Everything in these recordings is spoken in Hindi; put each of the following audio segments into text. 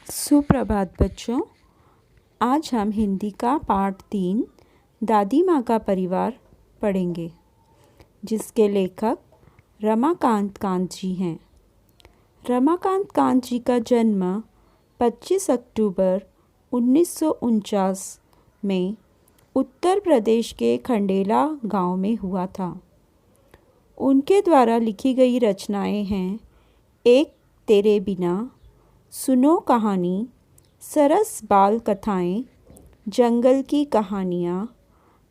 सुप्रभात बच्चों। आज हम हिंदी का पाठ 3 दादी माँ का परिवार पढ़ेंगे, जिसके लेखक रमाकांत कांत जी हैं। रमाकांत कांत जी का जन्म 25 अक्टूबर 1949 में उत्तर प्रदेश के खंडेला गांव में हुआ था। उनके द्वारा लिखी गई रचनाएं हैं एक तेरे बिना, सुनो कहानी, सरस बाल कथाएं, जंगल की कहानियाँ,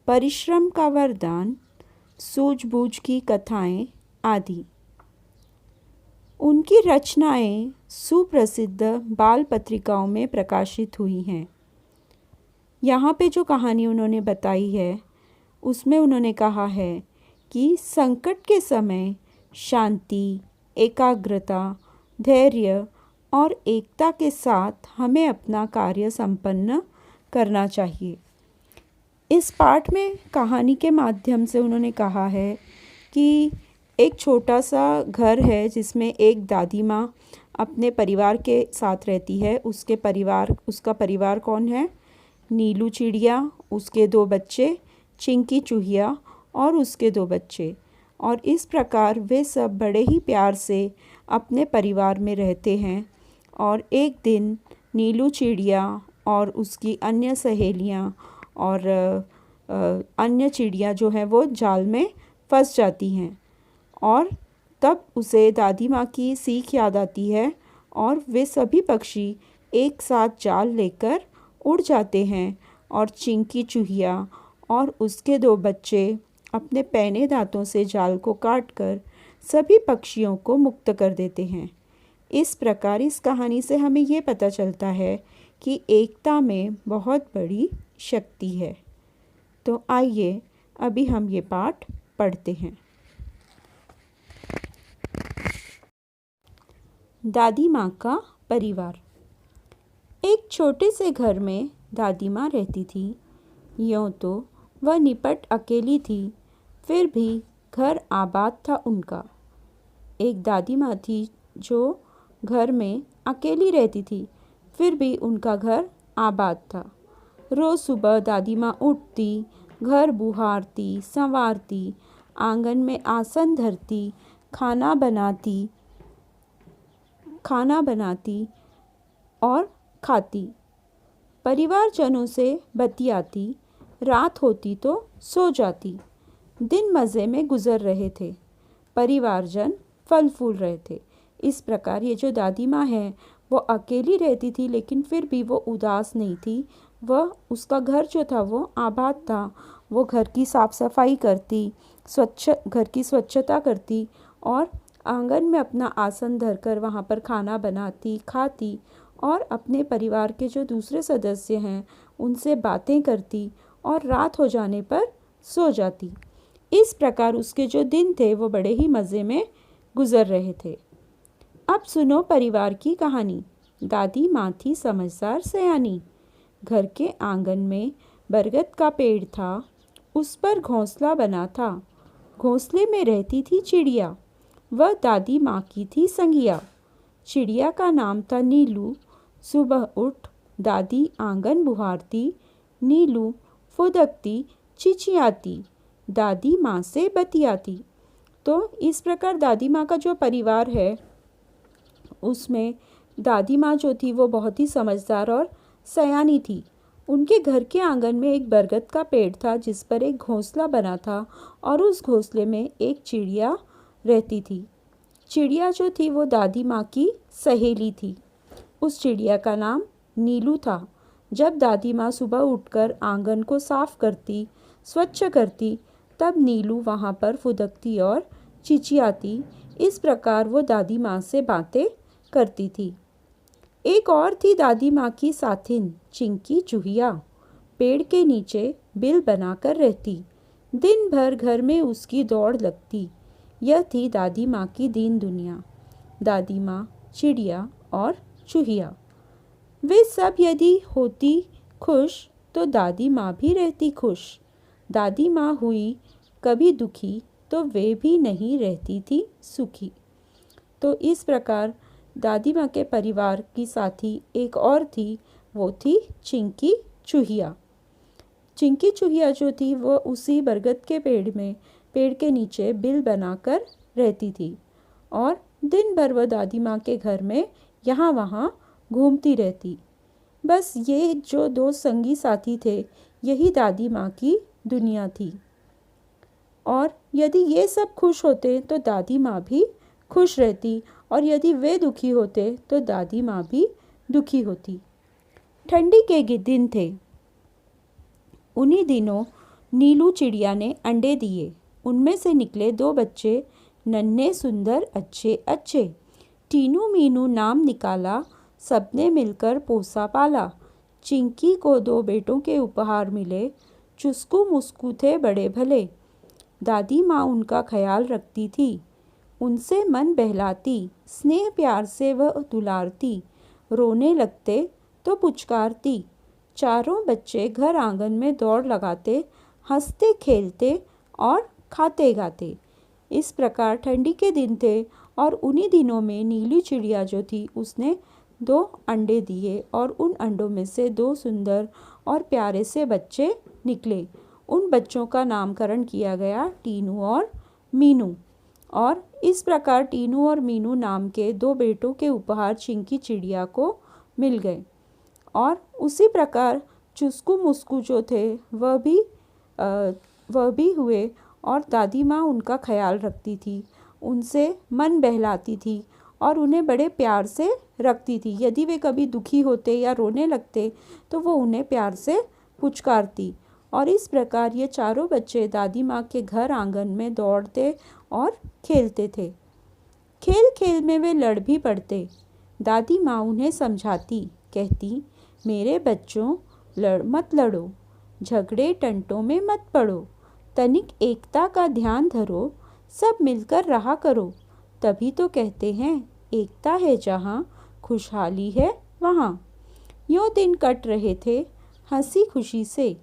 परिश्रम का वरदान, सूझबूझ की कथाएं आदि। उनकी रचनाएं सुप्रसिद्ध बाल पत्रिकाओं में प्रकाशित हुई हैं। यहाँ पे जो कहानी उन्होंने बताई है, उसमें उन्होंने कहा है कि संकट के समय शांति, एकाग्रता, धैर्य और एकता के साथ हमें अपना कार्य संपन्न करना चाहिए। इस पाठ में कहानी के माध्यम से उन्होंने कहा है कि एक छोटा सा घर है जिसमें एक दादी माँ अपने परिवार के साथ रहती है। उसका परिवार कौन है? नीलू चिड़िया, उसके 2 बच्चे चिंकी चूहिया और उसके 2 बच्चे। और इस प्रकार वे सब बड़े ही प्यार से अपने परिवार में रहते हैं। और एक दिन नीलू चिड़िया और उसकी अन्य सहेलियाँ और अन्य चिड़िया जो हैं वो जाल में फंस जाती हैं, और तब उसे दादी माँ की सीख याद आती है और वे सभी पक्षी एक साथ जाल लेकर उड़ जाते हैं। और चिंकी चूहिया और उसके 2 बच्चे अपने पैने दांतों से जाल को काटकर सभी पक्षियों को मुक्त कर देते हैं। इस प्रकार इस कहानी से हमें ये पता चलता है कि एकता में बहुत बड़ी शक्ति है। तो आइए अभी हम ये पाठ पढ़ते हैं। दादी माँ का परिवार। एक छोटे से घर में दादी माँ रहती थी। यूँ तो वह निपट अकेली थी, फिर भी घर आबाद था उनका। एक दादी माँ थी जो घर में अकेली रहती थी, फिर भी उनका घर आबाद था। रोज़ सुबह दादी माँ उठती, घर बुहारती, संवारती, आंगन में आसन धरती, खाना बनाती और खाती, परिवारजनों से बतियाती, रात होती तो सो जाती। दिन मज़े में गुजर रहे थे, परिवारजन फल फूल रहे थे। इस प्रकार ये जो दादी माँ है वो अकेली रहती थी, लेकिन फिर भी वो उदास नहीं थी। उसका घर जो था वो आबाद था। वो घर की साफ़ सफाई करती, घर की स्वच्छता करती और आंगन में अपना आसन धरकर वहाँ पर खाना बनाती, खाती और अपने परिवार के जो दूसरे सदस्य हैं उनसे बातें करती और रात हो जाने पर सो जाती। इस प्रकार उसके जो दिन थे वो बड़े ही मज़े में गुजर रहे थे। अब सुनो परिवार की कहानी। दादी माँ थी समझदार सयानी। घर के आंगन में बरगद का पेड़ था, उस पर घोंसला बना था। घोंसले में रहती थी चिड़िया, वह दादी माँ की थी संगिया। चिड़िया का नाम था नीलू। सुबह उठ दादी आंगन बुहारती, नीलू फुदकती चिचियाती, दादी माँ से बतियाती। तो इस प्रकार दादी माँ का जो परिवार है उसमें दादी माँ जो थी वो बहुत ही समझदार और सयानी थी। उनके घर के आंगन में एक बरगद का पेड़ था जिस पर एक घोंसला बना था, और उस घोंसले में एक चिड़िया रहती थी। चिड़िया जो थी वो दादी माँ की सहेली थी। उस चिड़िया का नाम नीलू था। जब दादी माँ सुबह उठकर आंगन को साफ करती, स्वच्छ करती, तब नीलू वहाँ पर फुदकती और चिचियाती। इस प्रकार वो दादी माँ से बातें करती थी। एक और थी दादी माँ की साथिन चिंकी चूहिया। पेड़ के नीचे बिल बनाकर रहती, दिन भर घर में उसकी दौड़ लगती। यह थी दादी माँ की दीन दुनिया। दादी माँ, चिड़िया और चूहिया, वे सब यदि होती खुश तो दादी माँ भी रहती खुश। दादी माँ हुई कभी दुखी तो वे भी नहीं रहती थी सुखी। तो इस प्रकार दादी माँ के परिवार की साथी एक और थी, वो थी चिंकी चूहिया। चिंकी चूहिया जो थी वो उसी बरगद के पेड़ के नीचे बिल बनाकर रहती थी और दिन भर वह दादी माँ के घर में यहाँ वहाँ घूमती रहती। बस ये जो दो संगी साथी थे, यही दादी माँ की दुनिया थी। और यदि ये सब खुश होते तो दादी माँ भी खुश रहती, और यदि वे दुखी होते तो दादी माँ भी दुखी होती। ठंडी के दिन थे। उन्हीं दिनों नीलू चिड़िया ने अंडे दिए। उनमें से निकले दो बच्चे, नन्हे सुंदर अच्छे अच्छे। टीनू मीनू नाम निकाला, सबने मिलकर पोसा पाला। चिंकी को दो बेटों के उपहार मिले, चुस्कू मुस्कू थे बड़े भले। दादी माँ उनका ख्याल रखती थी, उनसे मन बहलाती, स्नेह प्यार से वह दुलारती। रोने लगते तो पुचकारती। चारों बच्चे घर आंगन में दौड़ लगाते, हंसते खेलते और खाते गाते। इस प्रकार ठंडी के दिन थे और उन्हीं दिनों में नीली चिड़िया जो थी उसने 2 अंडे दिए और उन अंडों में से 2 सुंदर और प्यारे से बच्चे निकले। उन बच्चों का नामकरण किया गया टीनू और मीनू, और इस प्रकार टीनू और मीनू नाम के 2 बेटों के उपहार चिंकी चिड़िया को मिल गए। और उसी प्रकार चुस्कू मुस्कू जो थे वह भी हुए, और दादी माँ उनका ख्याल रखती थी, उनसे मन बहलाती थी और उन्हें बड़े प्यार से रखती थी। यदि वे कभी दुखी होते या रोने लगते तो वो उन्हें प्यार से पुचकारती। और इस प्रकार ये चारों बच्चे दादी माँ के घर आंगन में दौड़ते और खेलते थे। खेल खेल में वे लड़ भी पड़ते। दादी माँ उन्हें समझाती, कहती, मेरे बच्चों मत लड़ो, झगड़े टंटों में मत पड़ो, तनिक एकता का ध्यान धरो, सब मिलकर रहा करो। तभी तो कहते हैं एकता है जहाँ, खुशहाली है वहाँ। यूँ दिन कट रहे थे हंसी खुशी से,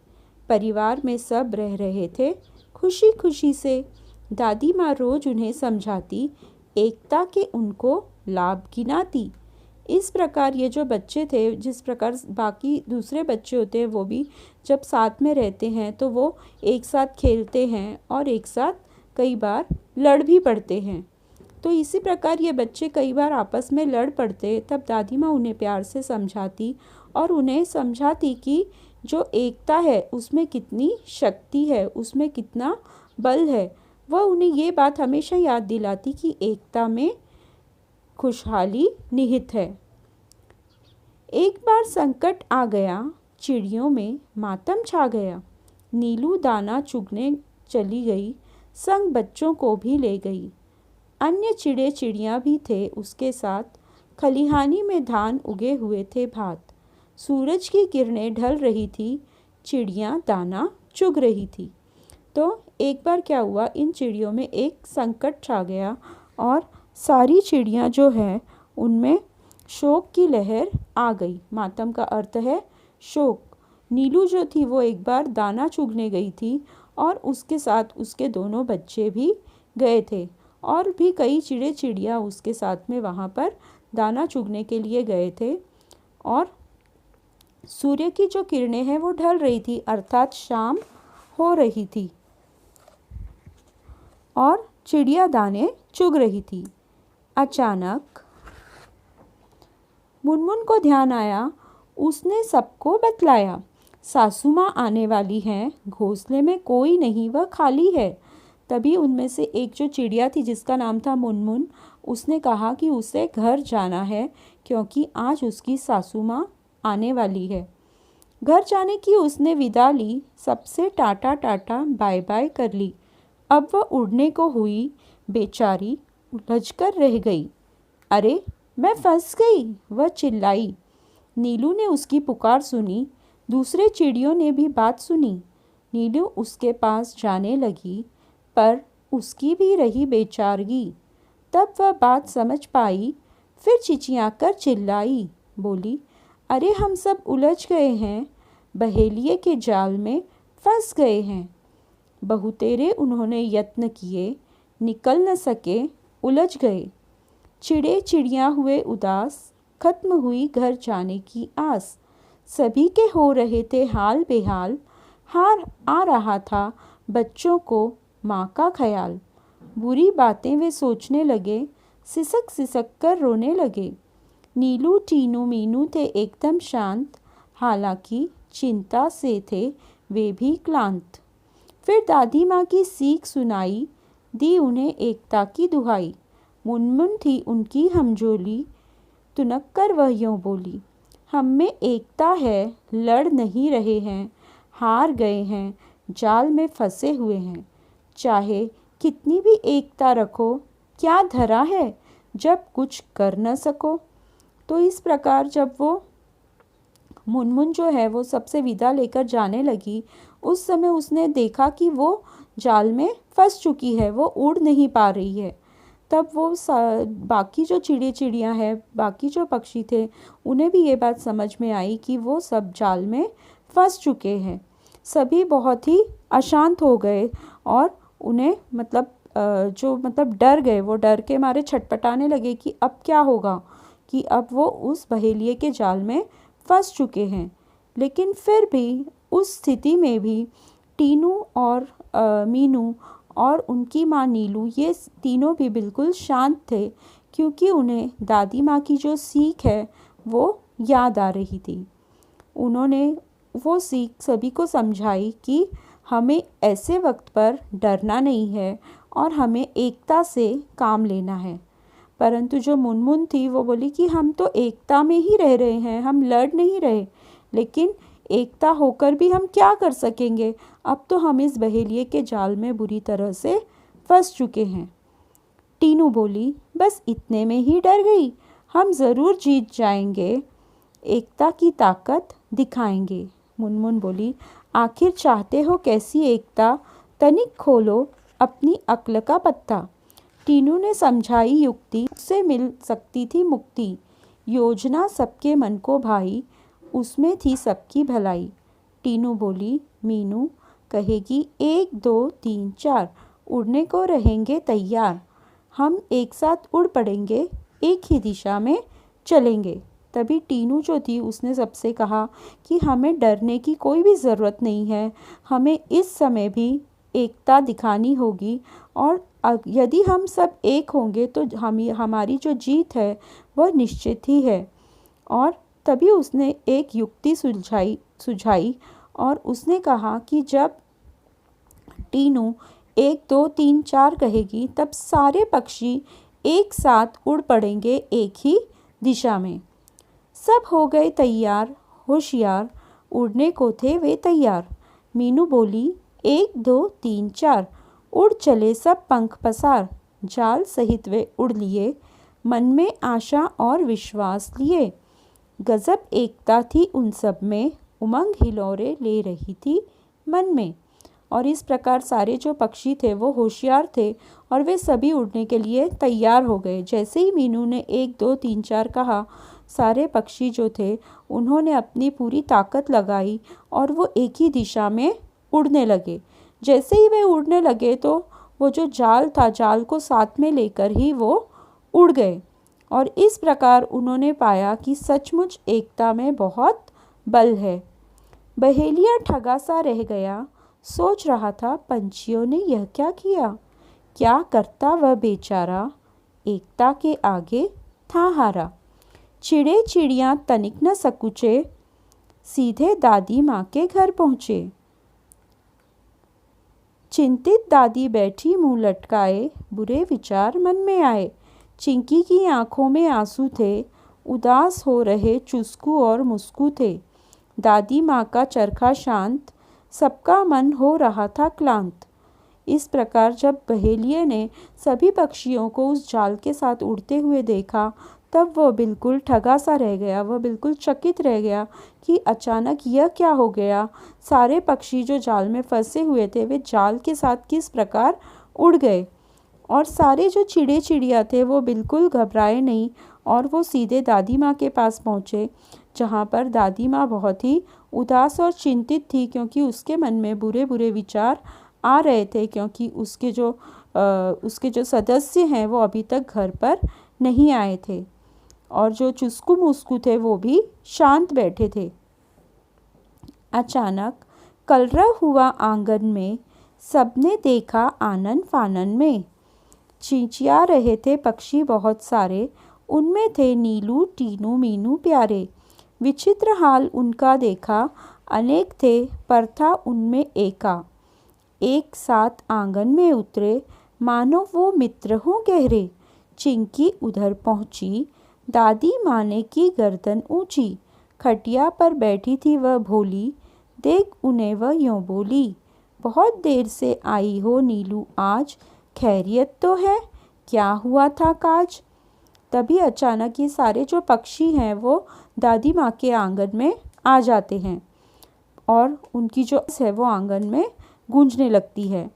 परिवार में सब रह रहे थे खुशी खुशी से। दादी माँ रोज उन्हें समझाती, एकता के उनको लाभ गिनाती। इस प्रकार ये जो बच्चे थे, जिस प्रकार बाकी दूसरे बच्चे होते हैं वो भी जब साथ में रहते हैं तो वो एक साथ खेलते हैं और एक साथ कई बार लड़ भी पड़ते हैं। तो इसी प्रकार ये बच्चे कई बार आपस में लड़ पड़ते, तब दादी माँ उन्हें प्यार से समझाती और उन्हें समझाती कि जो एकता है उसमें कितनी शक्ति है, उसमें कितना बल है। वह उन्हें ये बात हमेशा याद दिलाती कि एकता में खुशहाली निहित है। एक बार संकट आ गया, चिड़ियों में मातम छा गया। नीलू दाना चुगने चली गई, संग बच्चों को भी ले गई। अन्य चिड़े चिड़ियाँ भी थे उसके साथ। खलिहानी में धान उगे हुए थे भात। सूरज की किरणें ढल रही थी, चिड़ियाँ दाना चुग रही थी। तो एक बार क्या हुआ, इन चिड़ियों में एक संकट छा गया और सारी चिड़ियाँ जो हैं उनमें शोक की लहर आ गई। मातम का अर्थ है शोक। नीलू जो थी वो एक बार दाना चुगने गई थी और उसके साथ उसके दोनों बच्चे भी गए थे, और भी कई चिड़े चिड़िया उसके साथ में वहाँ पर दाना चुगने के लिए गए थे। और सूर्य की जो किरणें हैं वो ढल रही थी, अर्थात शाम हो रही थी, और चिड़िया दाने चुग रही थी। अचानक मुनमुन को ध्यान आया। उसने सबको बतलाया, सासू माँ आने वाली हैं, घोंसले में कोई नहीं, वह खाली है। तभी उनमें से एक जो चिड़िया थी जिसका नाम था मुनमुन, उसने कहा कि उसे घर जाना है क्योंकि आज उसकी सासू माँ आने वाली है। घर जाने की उसने विदा ली, सबसे टाटा टाटा बाय बाय कर ली। अब वह उड़ने को हुई, बेचारी उलझकर रह गई। अरे मैं फंस गई, वह चिल्लाई। नीलू ने उसकी पुकार सुनी, दूसरे चिड़ियों ने भी बात सुनी। नीलू उसके पास जाने लगी, पर उसकी भी रही बेचारगी। तब वह बात समझ पाई, फिर चिचियाकर चिल्लाई, बोली, अरे हम सब उलझ गए हैं, बहेलिए के जाल में फंस गए हैं। बहुतेरे उन्होंने यत्न किए, निकल न सके, उलझ गए। चिड़े चिड़ियाँ हुए उदास, खत्म हुई घर जाने की आस। सभी के हो रहे थे हाल बेहाल, हार आ रहा था बच्चों को माँ का ख्याल। बुरी बातें वे सोचने लगे, सिसक सिसक कर रोने लगे। नीलू टीनू मीनू थे एकदम शांत, हालांकि चिंता से थे वे भी क्लांत। फिर दादी माँ की सीख सुनाई, दी उन्हें एकता की दुहाई। मुनमुन थी उनकी हमजोली, तुनक कर वह यूँ बोली, हम में एकता है, लड़ नहीं रहे हैं, हार गए हैं, जाल में फंसे हुए हैं। चाहे कितनी भी एकता रखो, क्या धरा है जब कुछ कर न सको। तो इस प्रकार जब वो मुनमुन जो है वो सबसे विदा लेकर जाने लगी, उस समय उसने देखा कि वो जाल में फंस चुकी है, वो उड़ नहीं पा रही है। तब वो बाकी जो चिड़ियाँ हैं, बाकी जो पक्षी थे, उन्हें भी ये बात समझ में आई कि वो सब जाल में फंस चुके हैं। सभी बहुत ही अशांत हो गए और उन्हें डर गए, वो डर के मारे छटपटाने लगे कि अब क्या होगा, कि अब वो उस बहेलिए के जाल में फंस चुके हैं। लेकिन फिर भी उस स्थिति में भी टीनू और मीनू और उनकी माँ नीलू, ये तीनों भी बिल्कुल शांत थे, क्योंकि उन्हें दादी माँ की जो सीख है वो याद आ रही थी। उन्होंने वो सीख सभी को समझाई कि हमें ऐसे वक्त पर डरना नहीं है और हमें एकता से काम लेना है। परंतु जो मुनमुन थी वो बोली कि हम तो एकता में ही रह रहे हैं, हम लड़ नहीं रहे, लेकिन एकता होकर भी हम क्या कर सकेंगे, अब तो हम इस बहेलिए के जाल में बुरी तरह से फंस चुके हैं। टीनू बोली, बस इतने में ही डर गई, हम ज़रूर जीत जाएंगे, एकता की ताकत दिखाएंगे। मुनमुन बोली, आखिर चाहते हो कैसी एकता, तनिक खोलो अपनी अक्ल का पत्ता। टीनू ने समझाई युक्ति, उससे मिल सकती थी मुक्ति, योजना सबके मन को भाई, उसमें थी सबकी भलाई। टीनू बोली, मीनू कहेगी 1 2 3 4, उड़ने को रहेंगे तैयार, हम एक साथ उड़ पड़ेंगे, एक ही दिशा में चलेंगे। तभी टीनू जो थी उसने सबसे कहा कि हमें डरने की कोई भी ज़रूरत नहीं है, हमें इस समय भी एकता दिखानी होगी, और यदि हम सब एक होंगे तो हमारी जो जीत है वह निश्चित ही है। और तभी उसने एक युक्ति सुझाई और उसने कहा कि जब टीनू 1 2 3 4 कहेगी, तब सारे पक्षी एक साथ उड़ पड़ेंगे एक ही दिशा में। सब हो गए तैयार होशियार, उड़ने को थे वे तैयार। मीनू बोली, 1 2 3 4, उड़ चले सब पंख पसार, जाल सहित वे उड़ लिए, मन में आशा और विश्वास लिए। गजब एकता थी उन सब में, उमंग हिलोरे ले रही थी मन में। और इस प्रकार सारे जो पक्षी थे वो होशियार थे और वे सभी उड़ने के लिए तैयार हो गए। जैसे ही मीनू ने 1 2 3 4 कहा, सारे पक्षी जो थे उन्होंने अपनी पूरी ताकत लगाई और वो एक ही दिशा में उड़ने लगे। जैसे ही वे उड़ने लगे तो वो जो जाल था, जाल को साथ में लेकर ही वो उड़ गए। और इस प्रकार उन्होंने पाया कि सचमुच एकता में बहुत बल है। बहेलिया ठगा सा रह गया, सोच रहा था पंछियों ने यह क्या किया, क्या करता वह बेचारा, एकता के आगे था हारा। चिड़े चिड़ियाँ तनिक न सकुचे, सीधे दादी माँ के घर पहुँचे। चिंतित दादी बैठी मुंह लटकाए, बुरे विचार मन में आए। चिंकी की आंखों में आंसू थे, उदास हो रहे चुस्कू और मुस्कू थे। दादी माँ का चरखा शांत, सबका मन हो रहा था क्लांत। इस प्रकार जब बहेलिये ने सभी पक्षियों को उस जाल के साथ उड़ते हुए देखा, तब वह बिल्कुल ठगा सा रह गया, वह बिल्कुल चकित रह गया कि अचानक यह क्या हो गया। सारे पक्षी जो जाल में फंसे हुए थे वे जाल के साथ किस प्रकार उड़ गए, और सारे जो चिड़े चिड़िया थे वो बिल्कुल घबराए नहीं और वो सीधे दादी माँ के पास पहुँचे, जहाँ पर दादी माँ बहुत ही उदास और चिंतित थी, क्योंकि उसके मन में बुरे बुरे विचार आ रहे थे, क्योंकि उसके जो सदस्य हैं वो अभी तक घर पर नहीं आए थे और जो चुस्कू मुस्कू थे वो भी शांत बैठे थे। अचानक कलरव हुआ आंगन में। सबने देखा आनन फानन में चिंचिया रहे थे पक्षी बहुत सारे। उनमें थे नीलू टीनू मीनू प्यारे। विचित्र हाल उनका देखा, अनेक थे पर था उनमें एका। एक साथ आंगन में उतरे, मानो वो मित्र हों गहरे। चिंकी उधर पहुंची, दादी माँ ने की गर्दन ऊंची। खटिया पर बैठी थी वह भोली, देख उन्हें वह यूं बोली, बहुत देर से आई हो नीलू आज, खैरियत तो है, क्या हुआ था काज। तभी अचानक ये सारे जो पक्षी हैं वो दादी माँ के आंगन में आ जाते हैं और उनकी जो है वो आंगन में गूंजने लगती है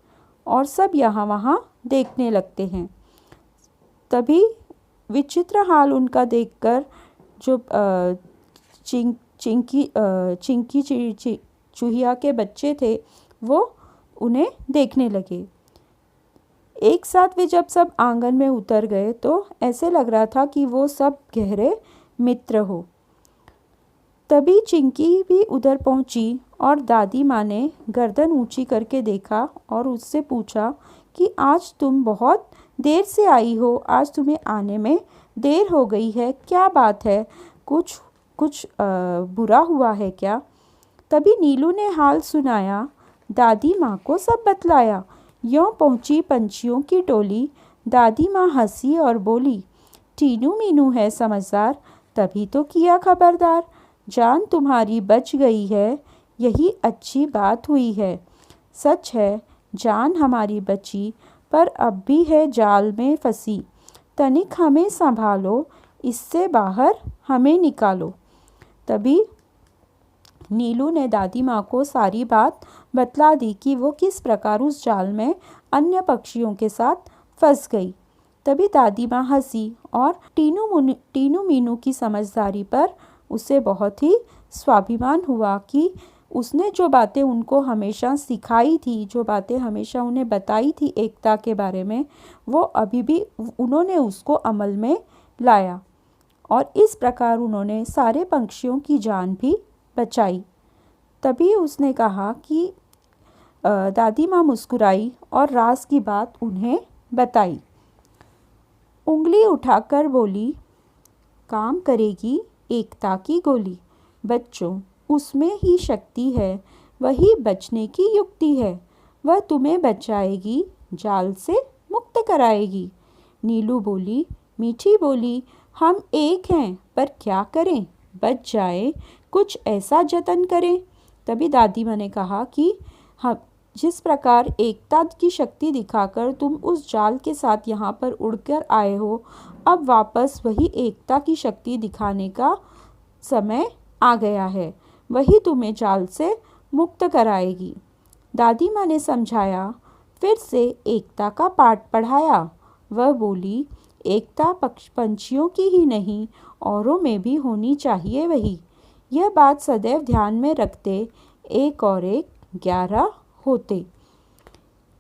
और सब यहाँ वहाँ देखने लगते हैं। तभी विचित्र हाल उनका देखकर जो चिंकी चूहिया के बच्चे थे वो उन्हें देखने लगे। एक साथ वे जब सब आंगन में उतर गए तो ऐसे लग रहा था कि वो सब गहरे मित्र हो। तभी चिंकी भी उधर पहुंची और दादी माँ ने गर्दन ऊंची करके देखा और उससे पूछा कि आज तुम बहुत देर से आई हो, आज तुम्हें आने में देर हो गई है, क्या बात है, कुछ बुरा हुआ है क्या। तभी नीलू ने हाल सुनाया, दादी माँ को सब बतलाया। यों पहुंची पंछियों की टोली, दादी माँ हंसी और बोली, टीनू मीनू है समझदार, तभी तो किया खबरदार। जान तुम्हारी बच गई है, यही अच्छी बात हुई है। सच है जान हमारी बची, पर अब भी है जाल में फंसी। तनिक हमें संभालो, इससे बाहर हमें निकालो। तभी नीलू ने दादी माँ को सारी बात बतला दी कि वो किस प्रकार उस जाल में अन्य पक्षियों के साथ फंस गई। तभी दादी माँ हंसी और टीनू मीनू की समझदारी पर उसे बहुत ही स्वाभिमान हुआ कि उसने जो बातें उनको हमेशा सिखाई थी, जो बातें हमेशा उन्हें बताई थी एकता के बारे में, वो अभी भी उन्होंने उसको अमल में लाया और इस प्रकार उन्होंने सारे पक्षियों की जान भी बचाई। तभी उसने कहा कि दादी माँ मुस्कुराई और राज की बात उन्हें बताई। उंगली उठाकर बोली, काम करेगी एकता की गोली। बच्चों उसमें ही शक्ति है, वही बचने की युक्ति है। वह तुम्हें बचाएगी, जाल से मुक्त कराएगी। नीलू बोली, मीठी बोली, हम एक हैं पर क्या करें, बच जाए, कुछ ऐसा जतन करें। तभी दादी माँ ने कहा कि हम जिस प्रकार एकता की शक्ति दिखाकर तुम उस जाल के साथ यहाँ पर उड़कर आए हो, अब वापस वही एकता की शक्ति दिखाने का समय आ गया है, वही तुम्हें जाल से मुक्त कराएगी। दादी माँ ने समझाया, फिर से एकता का पाठ पढ़ाया। वह बोली, एकता पंछियों की ही नहीं, औरों में भी होनी चाहिए वही। यह बात सदैव ध्यान में रखते, एक और एक 11 होते।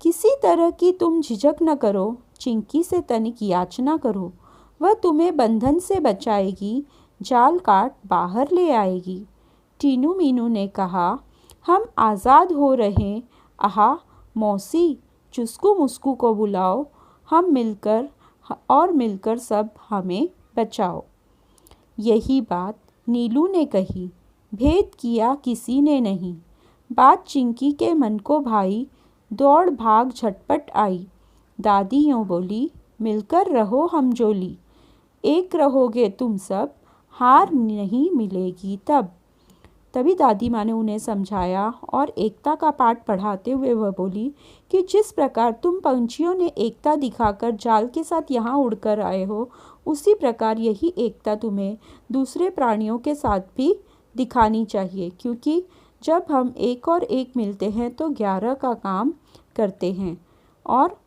किसी तरह की तुम झिझक न करो, चिंकी से तनिक याचना करो, वह तुम्हें बंधन से बचाएगी, जाल काट बाहर ले आएगी। टीनू मीनू ने कहा, हम आज़ाद हो रहे, आहा मौसी, चुस्कू मुस्कू को बुलाओ, हम मिलकर सब हमें बचाओ। यही बात नीलू ने कही, भेद किया किसी ने नहीं। बात चिंकी के मन को भाई, दौड़ भाग झटपट आई। दादी यूँ बोली, मिलकर रहो हम जोली, एक रहोगे तुम सब, हार नहीं मिलेगी तब। तभी दादी माँ ने उन्हें समझाया और एकता का पाठ पढ़ाते हुए वह बोली कि जिस प्रकार तुम पंछियों ने एकता दिखाकर जाल के साथ यहाँ उड़कर आए हो, उसी प्रकार यही एकता तुम्हें दूसरे प्राणियों के साथ भी दिखानी चाहिए, क्योंकि जब हम एक और एक मिलते हैं तो 11 का काम करते हैं। और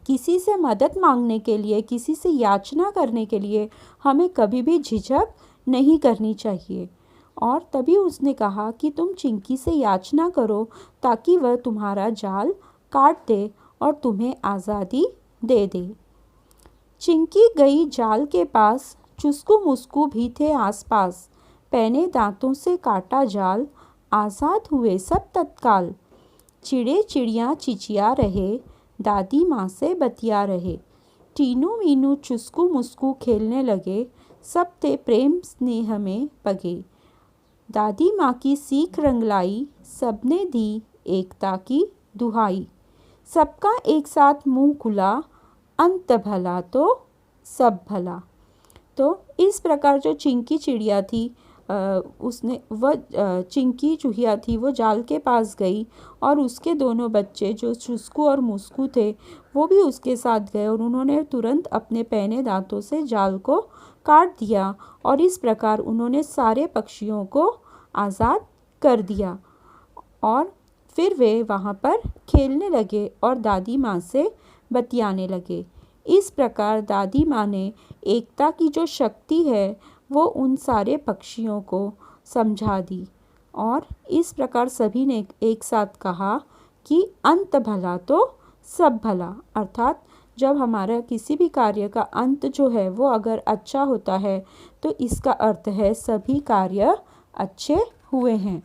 किसी से मदद मांगने के लिए, किसी से याचना करने के लिए हमें कभी भी झिझक नहीं करनी चाहिए। और तभी उसने कहा कि तुम चिंकी से याचना करो ताकि वह तुम्हारा जाल काट दे और तुम्हें आज़ादी दे दे। चिंकी गई जाल के पास, चुस्कू मुस्कू भी थे आसपास। पैने दांतों से काटा जाल, आज़ाद हुए सब तत्काल। चिड़े चिड़ियाँ चिचिया रहे, दादी माँ से बतिया रहे। टीनू मीनू चुस्कू मुस्कू खेलने लगे, सब थे प्रेम स्नेह में पगे। दादी माँ की सीख रंगलाई, सबने दी एकता की दुहाई। सबका एक साथ मुंह खुला, अंत भला तो सब भला। तो इस प्रकार जो चिंकी चिड़िया थी, चिंकी चूहिया थी, वो जाल के पास गई और उसके दोनों बच्चे जो चुस्कू और मुस्कू थे वो भी उसके साथ गए और उन्होंने तुरंत अपने पैने दांतों से जाल को काट दिया और इस प्रकार उन्होंने सारे पक्षियों को आज़ाद कर दिया। और फिर वे वहाँ पर खेलने लगे और दादी माँ से बतियाने लगे। इस प्रकार दादी माँ ने एकता की जो शक्ति है वो उन सारे पक्षियों को समझा दी और इस प्रकार सभी ने एक साथ कहा कि अंत भला तो सब भला। अर्थात जब हमारा किसी भी कार्य का अंत जो है वो अगर अच्छा होता है तो इसका अर्थ है सभी कार्य अच्छे हुए हैं।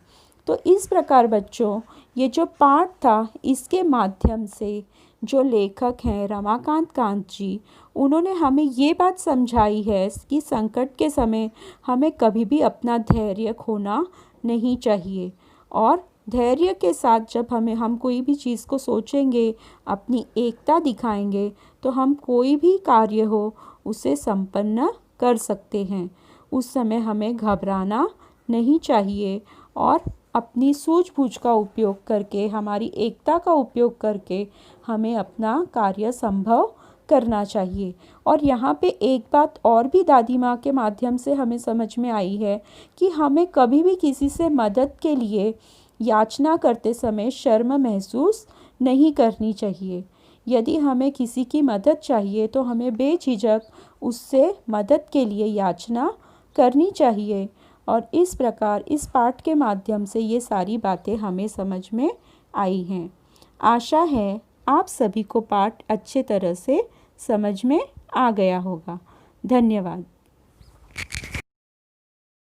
तो इस प्रकार बच्चों, ये जो पाठ था इसके माध्यम से जो लेखक हैं रमाकांत कांत जी, उन्होंने हमें ये बात समझाई है कि संकट के समय हमें कभी भी अपना धैर्य खोना नहीं चाहिए और धैर्य के साथ जब हम कोई भी चीज़ को सोचेंगे, अपनी एकता दिखाएंगे तो हम कोई भी कार्य हो उसे संपन्न कर सकते हैं। उस समय हमें घबराना नहीं चाहिए और अपनी सूझबूझ का उपयोग करके, हमारी एकता का उपयोग करके हमें अपना कार्य संभव करना चाहिए। और यहाँ पे एक बात और भी दादी माँ के माध्यम से हमें समझ में आई है कि हमें कभी भी किसी से मदद के लिए याचना करते समय शर्म महसूस नहीं करनी चाहिए। यदि हमें किसी की मदद चाहिए तो हमें बेझिझक उससे मदद के लिए याचना करनी चाहिए। और इस प्रकार इस पाठ के माध्यम से ये सारी बातें हमें समझ में आई हैं। आशा है आप सभी को पाठ अच्छे तरह से समझ में आ गया होगा। धन्यवाद।